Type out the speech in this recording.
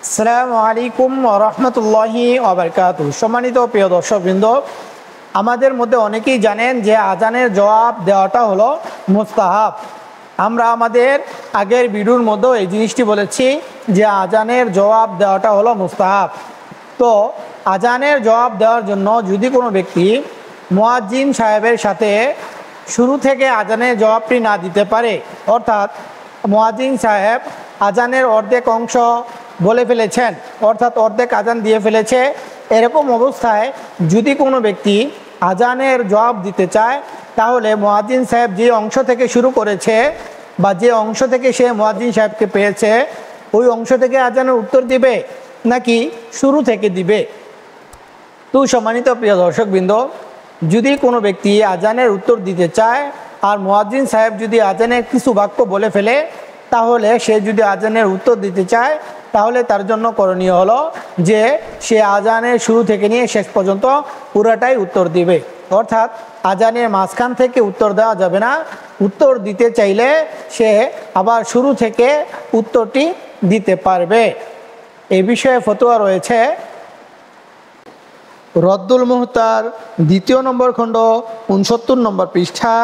আসসালামু আলাইকুম ওয়া রাহমাতুল্লাহি ওয়া বারাকাতুহু। সম্মানিত প্রিয় দর্শকবৃন্দ, আমাদের মধ্যে অনেকেই জানেন যে আজানের জবাব দেওয়াটা হলো মুস্তাহাব। আমরা আমাদের আগের ভিডিওর মধ্যেও এই জিনিসটি বলেছি যে আজানের জবাব দেওয়াটা হলো মুস্তাহাব। তো আজানের জবাব দেওয়ার জন্য যদি কোনো ব্যক্তি মুয়াজ্জিন সাহেবের সাথে শুরু থেকে আজানের জবাবটি না দিতে পারে, অর্থাৎ মুয়াজ্জিন সাহেব আজানের অর্ধেক অংশ বলে ফেলেছেন, অর্থাৎ অর্ধেক আজান দিয়ে ফেলেছে, এরকম অবস্থায় যদি কোনো ব্যক্তি আজানের জবাব দিতে চায়, তাহলে মুয়াজ্জিন সাহেব যে অংশ থেকে শুরু করেছে বা যে অংশ থেকে সে মুয়াজ্জিন সাহেবকে পেয়েছে ওই অংশ থেকে আজানের উত্তর দিবে নাকি শুরু থেকে দিবে। তো সম্মানিত প্রিয় দর্শকবৃন্দ, যদি কোনো ব্যক্তি আজানের উত্তর দিতে চায় আর মুয়াজ্জিন সাহেব যদি আজানের কিছু বাক্য বলে ফেলে, তাহলে সে যদি আজানের উত্তর দিতে চায় তাহলে তার জন্য করণীয় হলো যে সে আজানের শুরু থেকে নিয়ে শেষ পর্যন্ত পুরাটাই উত্তর দিবে, অর্থাৎ আজানের মাঝখান থেকে উত্তর দেওয়া যাবে না। উত্তর দিতে চাইলে সে আবার শুরু থেকে উত্তরটি দিতে পারবে। এই বিষয়ে ফতোয়া রয়েছে রদ্দুল মুহতার 2 নম্বর খণ্ড 69 নম্বর পৃষ্ঠা।